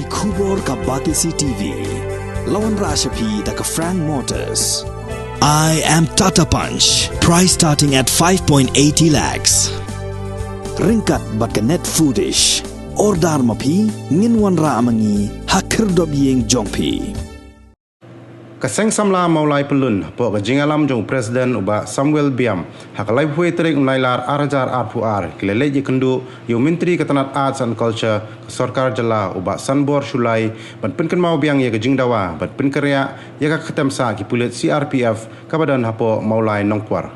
Kubor ka Batisi TV. Lawan Rashapi da ka Frank Motors. I am Tata Punch. Price starting at 5.80 lakhs. Ringkat bat ka net foodish. Ordar mapi nginwan ra amangi hakir dob yeng jongpi. Kaseng samla maulai pelun po ka jingalam jong presiden uba Samuel Biam hakalai pui terik unlailar arajar arpuar kilele je kendu yu menteri ketanat arts and culture sarkar jala uba sanbor shulai ban penken mau biang ye ka jingdawa ban penkerya ye ka ketemsa ki pulit CRPF kabadan hapo maulai nongkwar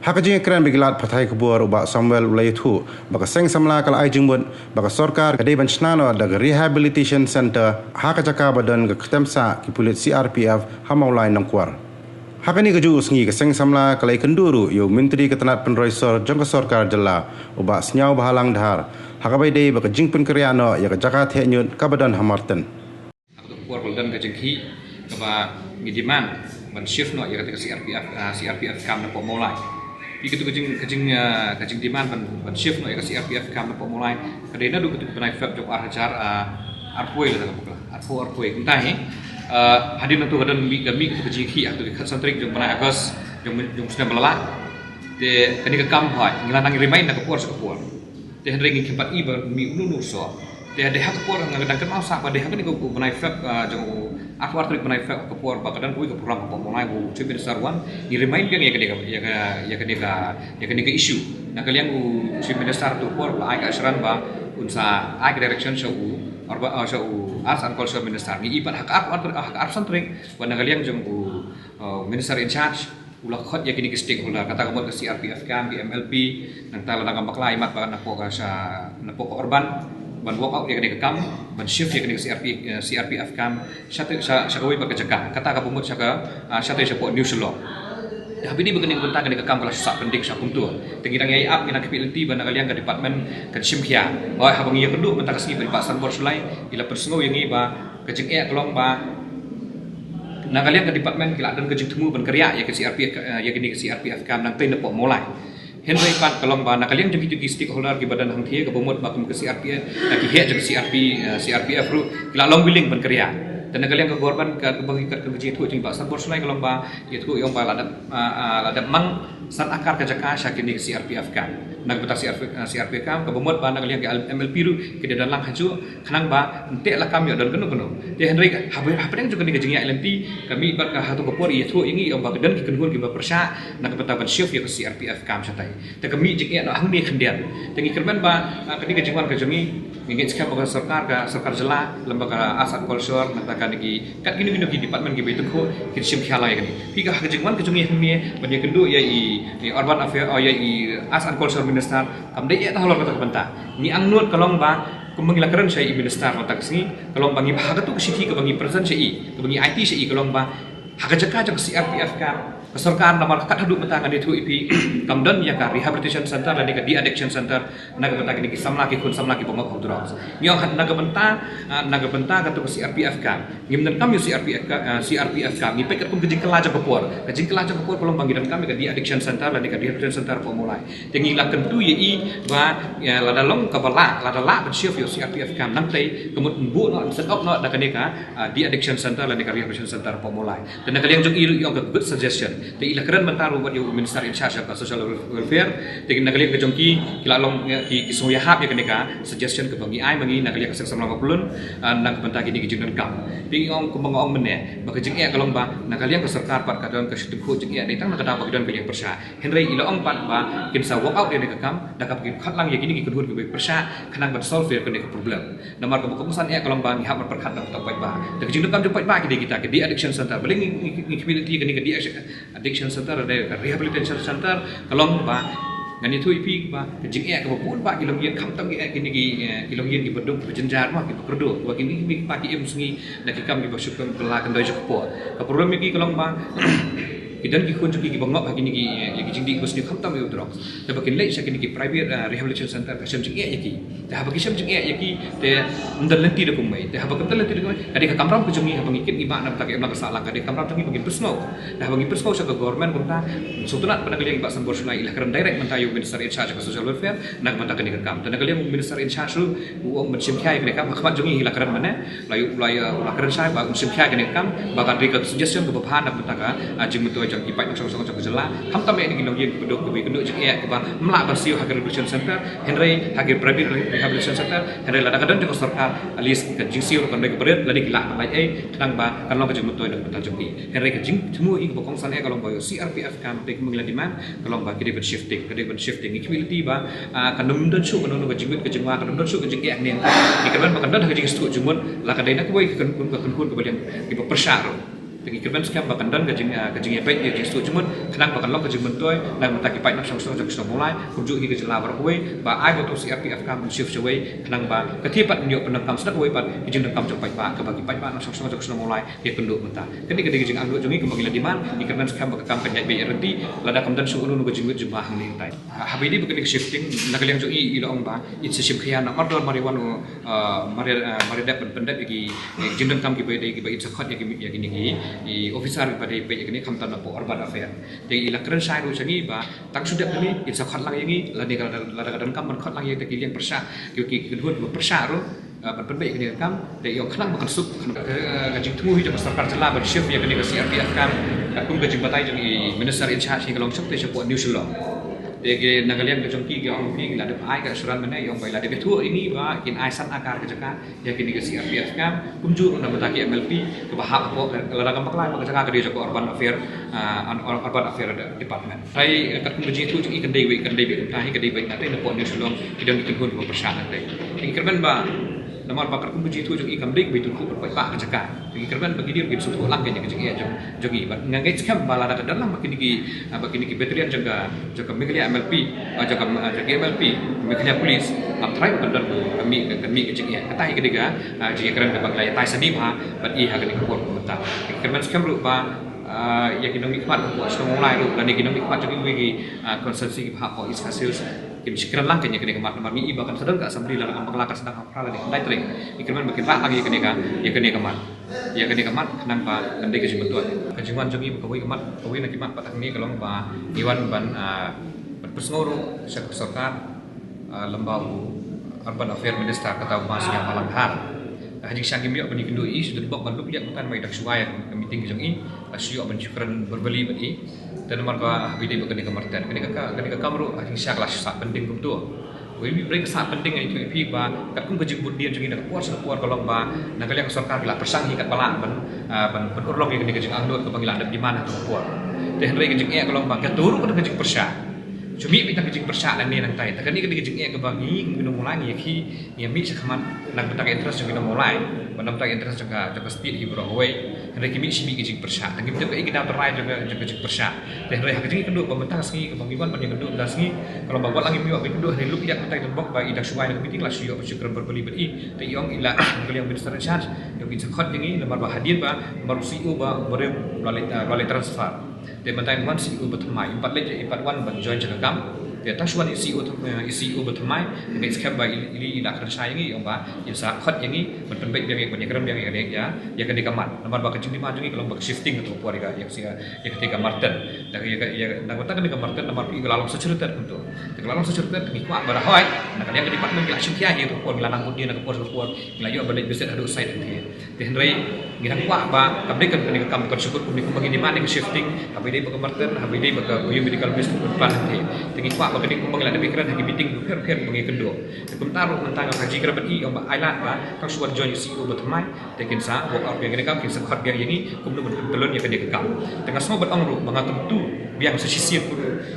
hakajing keren begilat pathai kubur uba Samuel ulai thu baka seng samla kal ai jingbut baka sarkar kadai ban snano daga rehabilitation center hakajaka badan ka ketemsa ki pulit CRPF hamaulai nongkwar hakani kaju usngi ka seng samla kalai kenduru yo menteri ketanat penroisor jong ka sarkar jala uba senyau bahalang dhar hakabai dei baka jingpen kriano ya ka jaka the nyut kabadan hamarten kuar golden ka jengki ka midiman ban shift no ya ka CRPF kam na po maulai begitu kajing demand ban shift no ya CRPF kam na mulai kadena du ketu benai fab jok arjar arpoi la bukla arpoi kuntai hadin tu hadan mi ketu kajing hi atu santrik jong benai agos jong sna belala de kani ka kam hoi ngilanang remind na kapur de hendring kimpat i mi ununu so de hak kapur ngadang kan mau sa ba de hak ni ko benai fab jong aku artrik benai fab kapur ba kadan kui ka pulang ka mulai bu chief sarwan ni remind yang ya kani ka issue na kalian u chief minister tu por ai ka asran ba unsa ai direction show arba show arts and culture minister ni iban hak santring wan kalian jong minister in charge ulah khot ya kini stakeholder kata kamot ke CRPF kam di MLP nang tala nang maklai mat ba na po ka urban ban walk out ya kini kam ban shift ya kini CRPF kam syakawi berkejaka kata ka pumut syaka syate support news law dah bini begini bentang kini kam kala sak pendik sak kuntu tengidang yai up ngina kepilti ban kalian ke department ke simkhia oh habang ya kendu mentang kesini beri pasar bor sulai ila persengau yang ba kejeng kelong ba na kalian ke department kila dan kejeng temu ban kerja ya ke CRPF ya kini ke CRPF kam nang tei nepok mulai Henry Pat kalong ba na kalian jadi stakeholder ki badan hang thie ke bomot ba ke CRPF na ki he je CRPF ru kila long willing ban kerja dan kalian ke korban ke bagi ke kejeng tu jing ba sabor sulai kalong ba ya tu yang ba ladap mang san akar ke jaka syakini ke CRPF kam nang betak CRPF kam ke bomot ba na kalian ke MLP ru ke dalam lang haju kanang ba ente la kam yo dan kenu de Henry hapadang juga ni kejeng ya LMP kami bar ka hatu kapor ya tu ingi yang ba dan ki kenhun ki ba persya na ke betaban shift ya ke CRPF kam satai te kami jing ya no hang ni khendian tengi kerban ba kini kejengwan kejengi ngin skam ba sarkar jela lembaga asat culture natakan ki kat gini ki department ki betu ko ki sim khala ya kini pika kejengwan kejengi hang ni banyak kendu ya i urban affair ya i asat culture minister kam dei ya taholor kata benta ni angnut kalong ba kumangila keren saya minister matak sini kalong bangi bahaga tu kesiki ke bangi present saya ke bangi IT saya kalong ba hakajaka jak CRPF kam sarkar namar kat hadu betangan itu ipi kamdan ya ka rehabilitation center dan di addiction center naga benta ki samla ki kun samla ki pomok drugs nyong hat naga benta ka tu CRPF kam ngimnan kam CRPF kam ngi peket kun kejing kelaja kepor kolong bangidan kami ka di addiction center dan di rehabilitation center pomulai tengi laken tu ye ba ya lada long ka bala lada la ben shift yo CRPF kam nang tei kemut bu no set up no da ka di addiction center dan di rehabilitation center pomulai dan kalian jong ilu yo good suggestion te ila keren mentaru buat you minister in charge of social welfare te kalian ke jongki kilalong ki soya hap ya kenika suggestion ke bangi ai bangi kalian ke sama pelun nang benta kini ke jengdan kam pi ong ke bangong mene ba ke jeng e kalong ba kalian ke sarkar pat kadon ke situ ko jeng e datang nak kadang kalian persya Henry ila ong pat ba kin sa walk out ke kam dak ke khatlang ya kini ke kedhur ke persya kanang ban solve ke problem nomor ke bukusan e kalong ba ni hap perkhat tak pai ba te jeng kam pai ba kita ke di addiction center beling ni community ke di addiction center ada rehabilitation center kalong ba ngani tu ipi ba jing e ka pun ba kilong yen kham tam e kini ki kilong yen ki beduk berjenjar mah ki perdo wa kini mi pa ki em sungi na ki kam ki basuk kam bela kan doi jok po ka problem ki kalong ba Kidan ki kun ki bangok ki ni ki jing di gus ni kham tam yu drok te bakin lei sa ki ni ki private rehabilitation center ka sem jing e ki te ha bagi sem jing e ki te ndal lenti de kumai te ha bakam dal lenti de kumai kadi ka kamram ku jung ni ha bangi kit ni ba na tak em na salah kadi kamram tangi bagi persno dah bagi persno sa government kumta sultanat panagaliang ba sambor sulai ilah karam direct mentayu minister in charge ka social welfare nak menta kani kam te nagaliang minister in charge lu uang mensim khai kani kam khmat jung ni ilah karam mana layu ulah karam sai ba mensim khai kani kam ba ka ri ka suggestion ku ba na menta ka jing mentu jang ipai nak song jang jela kam tam ni ginong yin keduk keduk jing e ka ba mla ba siu hagar rehabilitation center henry hagar private rehabilitation center henry la kadang jang sarkar alis ka jing siu kan ke berat ladi gila lai tenang ba kan lo ka jing mentu nak menta jung ni henry ka jing semua ing bokong san e kalong ba CRPF kam te mengila di man kalong ba kidi shifting equality ba kan dum don su kan no ka jing ka jing wa kan don su ka jing e ni kan ba kan don ka jing stu jumon la ka dai nak boy kan kun ka balian ki ba persaro Tegi kirban sekian bahkan dan kajing baik dia justru cuma kenang bahkan lo kajing bentoy dan mentaki baik nak sama-sama jauh mulai kunjuk hingga jelah berhuai bah I betul CRPF kamu shift away kenang bah ketipat nyok penekam sedang away bah kajing dekam jauh baik bah kebagi baik bah nak sama-sama jauh mulai dia penduk mentah ketika dia kajing anggur jungi kembali diman kirban sekian bahkan kampanye baik renti lada kamdan suku nu kajing jumlah ni tai habis ini bukan shifting nak kalian jungi ilong bah it's a shift kian nak mardol mariwanu maridak pendet bagi kajing dekam kita bagi it's a khot ya gini di officer pada baik ini kamtan apa urban affair jadi ila keren saya rusangi ba tak sudah kami isa khat lang ini ladi kadang kam khat lang yang tak yang persa ki kedua persa ro ban baik ini kam de yo khnang makan sup gajing temu hidup masyarakat jelah ber chef yang kini CRPF kam kum gajing batai jadi minister in charge kalau sok te support new law de nagalian ke jongki ke ong pi la de ai ka suran mana yang bai la de betu ini ba kin ai san akar ke jaka ya kini ke CRPF kam kumju na bataki MLP ke bahap ko la kam paklai ke jaka ke dia joko urban affair department tai kat kumji tu ikan dewi tahi ke dewi na tai na po ni sulong kidang ikun ko persana tai ingkerban ba namar bakar kumji tu jong ikam dik bitu ku pai pa ke jaka ingkerban bagi dia begitu suatu lang ke jogi ba ngangai skam bala da dalam bakini ki veteran jaga meglia MLP jaga MLP meglia polis ap try bandar kami ke jeng katai ke diga jeng keren ke baglai tai sadi ba bat I ha ke ko mata ingkerban skam rupa ya kinong ikmat ko sa mulai ru dan kinong ikmat jogi bagi konsensi ha ko is hasil kim sekiran lang kanya kene kamar mi iba kan sedang ka assembly la am kelakar sedang hafal di dai tring ikirman makin rak lagi kene ka ya kene kamar kenang pa kande ke jimbentuan kajiman jogi kawai nak kimat patang ni kalong pa iwan ban persngoro sa sarkar lembagu urban affair minister kata masnya Malanghar hajing syangim yo bani kendu I sudah dibok ban lupiak bukan mai dak suai meeting jong I asio ban syukran berbeli bani dan marka habide bakani kamartan kani ka kamru hajing syak lah sak penting kum tu we break sak penting ai tu ba kat kum kajing budian jong I nak puar kolong ba nak kalian sarkar bila persang hikat balak ban urlong kani kajing angdot ke panggilan di mana tu puar teh rei kajing kolong ba katuru ka kajing persang cumi kita kejing persak dan ni nang tai takkan ni kejing ke bagi minum mulai ni ki ya mi sakaman nang betak interest minum mulai banam tak interest jaga speed hi bro way hendak kimi simi kejing persak tapi kita kita terai jaga kejing persak dan reh kejing kedua pementang sengi ke bangiwan pan kedua dan sengi kalau bawa lagi mi waktu kedua hari lu tidak betak tembok bagi dak suai nak meeting lah sio bersyukur berbeli beri te yong ila kalau yang minister charge yang bisa khot yang lembar hadir ba lembar CEO ba boleh melalui transfer dia mentai wan CEO bertemai 4 lej 4 wan ban join jagam dia taswan CEO bertemai dengan skep ba ili ila kerja yang ini ba yang sa khot yang ini berpenbaik yang keram yang ya kan dikamat nomor ba kecing di maju ni kalau ba shifting atau puari ga yang ketika marten dan ya nak kata kan marten nomor pi lalang secerita untuk lalang secerita ni kuat barahoi nak yang department la syukia itu puan lanang dia nak puan layu balik bisa ada side nanti henry ngira kuat ba kabrik kan ni kam syukur kami bagi di mana shifting tapi dia marten habis dia medical business depan nanti tinggi kuat bagi kumbang la pikiran hagi meeting her bagi kedua sebentar mentang haji kerabat I om island ba kang suwan join CEO bertemai tekin sa work out yang kam kin sakhat yang ini kumdu telun yang kene kam tengah semua berong ru mengatum tu biang sesisir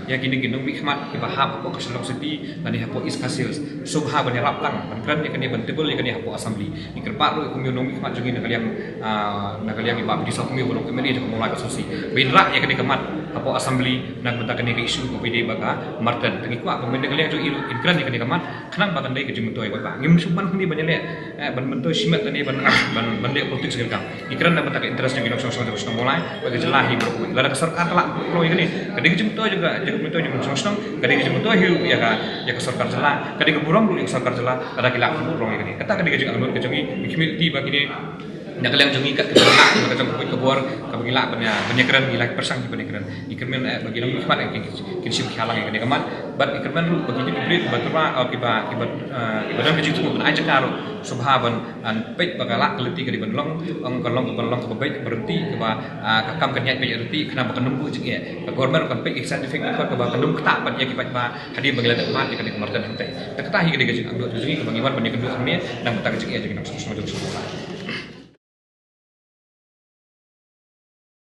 ya gini hikmat ibahap ko kasalong sepi dan hapo is kasil subha ban raplang ban kran yang kene bentebel yang kene hapo assembly ikir paru kumyunong hikmat jogi nakaliang ibab di sok mi bolong kemeli jok mulai kasosi bin rak yang kene kemat hapo assembly nak bentak kene isu ko pide baka marta marten tengi kwa pemende kalian jo ikran ni kani kaman kenang bagan dai kejung toy ba ngim suman kini banyak le ban bentoy simat tani ban bande politik sekali kam ikran na batak interest yangginok song mulai bagi jelahi bro lara sarkar telak pro ini kadi kejung toy juga bentoy juga song kadi kejung toy hiu ya ka sarkar jela kadi keburang dulu sarkar jela ada kilak burong ini kata kadi kejung anur kejung ini di bagi nak kalian jongi kat kita macam kebuar kabagi lak banyak keren gila persang banyak keren ikermen bagi nama hikmat kin sim khalang yang kaman bat ikermen lu bagi diberi batura kiba ibadan kecil tu pun aja karo subhaban an pek bagala keleti ke di benlong kolong ke berhenti keba kakam kenyat banyak berhenti kena bakandum bu jeng ya government kan pek scientific ikut keba kandum ketak ban ya kiba hadir bagala mat ke di kemartan hentai tak ketahi ke di kecil ambil jungi ke bangiwan banyak kedua kami dan betak kecil ya jeng semua